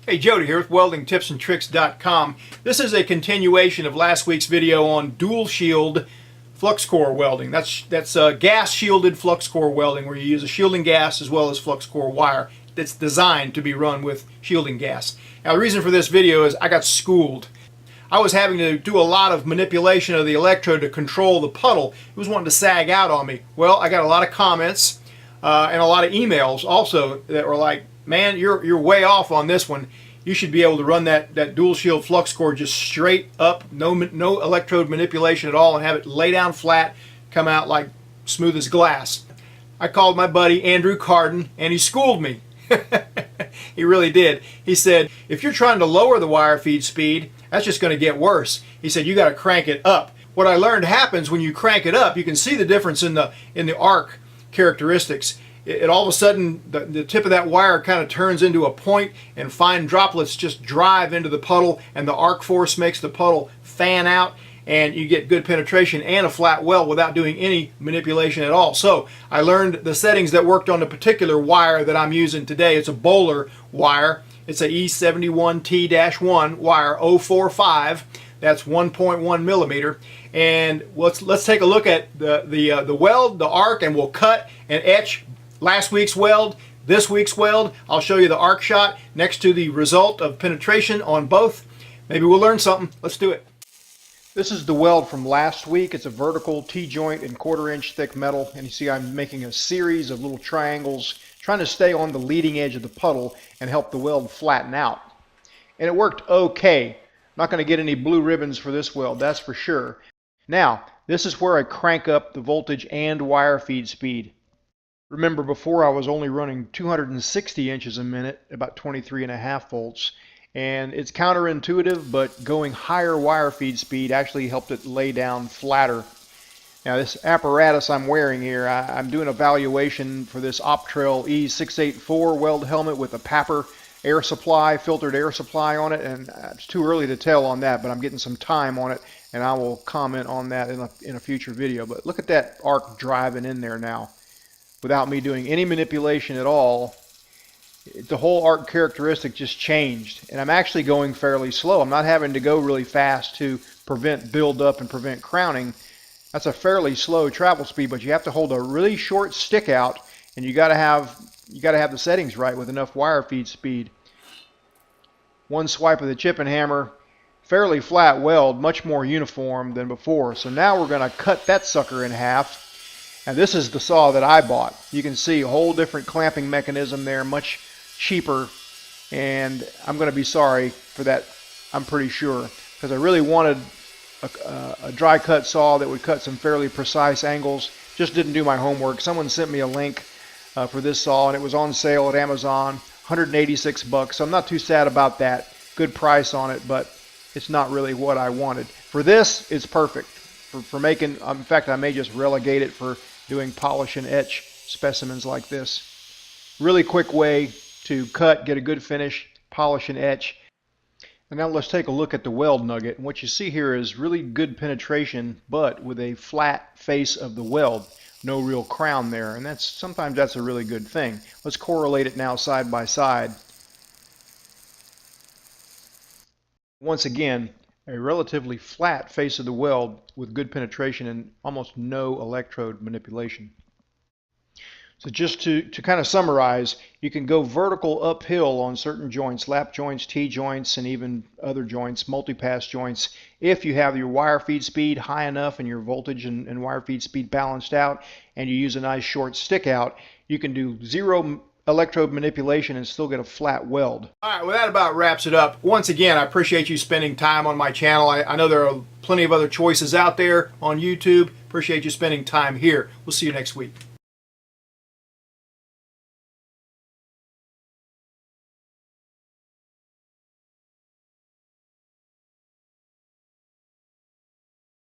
Hey, Jody here with WeldingTipsandTricks.com. This is a continuation of last week's video on dual shield flux core welding. That's gas shielded flux core welding, where you use a shielding gas as well as flux core wire that's designed to be run with shielding gas. Now, the reason for this video is I got schooled. I was having to do a lot of manipulation of the electrode to control the puddle. It was wanting to sag out on me. Well, I got a lot of comments and a lot of emails also that were like, man, you're way off on this one. You should be able to run that dual shield flux core just straight up, no electrode manipulation at all, and have it lay down flat, come out like smooth as glass. I called my buddy Andrew Carden, and he schooled me. He really did. He said, if you're trying to lower the wire feed speed, that's just going to get worse. He said, you got to crank it up. What I learned happens when you crank it up, you can see the difference in the arc characteristics. It all of a sudden, the tip of that wire kind of turns into a point, and fine droplets just drive into the puddle, and the arc force makes the puddle fan out, and you get good penetration and a flat weld without doing any manipulation at all. So I learned the settings that worked on the particular wire that I'm using today. It's a Bowler wire. It's a E71T-1 wire 045. That's 1.1 millimeter. And let's take a look at the weld, the arc, and we'll cut and etch last week's weld, this week's weld. I'll show you the arc shot next to the result of penetration on both. Maybe we'll learn something. Let's do it. This is the weld from last week. It's a vertical T-joint and 1/4 inch thick metal. And you see I'm making a series of little triangles, trying to stay on the leading edge of the puddle and help the weld flatten out. And it worked okay. I'm not going to get any blue ribbons for this weld, that's for sure. Now, this is where I crank up the voltage and wire feed speed. Remember, before I was only running 260 inches a minute, about 23.5 volts, and it's counterintuitive, but going higher wire feed speed actually helped it lay down flatter. Now, this apparatus I'm wearing here, I'm doing a evaluation for this Optrail E684 weld helmet with a Papper air supply, filtered air supply on it, and it's too early to tell on that, but I'm getting some time on it, and I will comment on that in a future video. But look at that arc driving in there now. Without me doing any manipulation at all, the whole arc characteristic just changed. And I'm actually going fairly slow. I'm not having to go really fast to prevent buildup and prevent crowning. That's a fairly slow travel speed, but you have to hold a really short stick out, and you got to have the settings right with enough wire feed speed. One swipe of the chipping hammer, fairly flat weld, much more uniform than before. So now we're going to cut that sucker in half. And this is the saw that I bought. You can see a whole different clamping mechanism there, much cheaper. And I'm going to be sorry for that, I'm pretty sure, because I really wanted a dry cut saw that would cut some fairly precise angles. Just didn't do my homework. Someone sent me a link for this saw, and it was on sale at Amazon, 186 bucks. So I'm not too sad about that. Good price on it, but it's not really what I wanted. For this, it's perfect. For making, in fact, I may just relegate it for doing polish and etch specimens like this. Really quick way to cut, get a good finish, polish and etch. And now let's take a look at the weld nugget. And what you see here is really good penetration, but with a flat face of the weld. No real crown there, and sometimes that's a really good thing. Let's correlate it now side by side. Once again, a relatively flat face of the weld with good penetration and almost no electrode manipulation. So just to kind of summarize, you can go vertical uphill on certain joints, lap joints, T-joints, and even other joints, multipass joints, if you have your wire feed speed high enough and your voltage and wire feed speed balanced out, and you use a nice short stick out. You can do zero electrode manipulation and still get a flat weld. All right, well, that about wraps it up. Once again, I appreciate you spending time on my channel. I know there are plenty of other choices out there on YouTube. Appreciate you spending time here. We'll see you next week.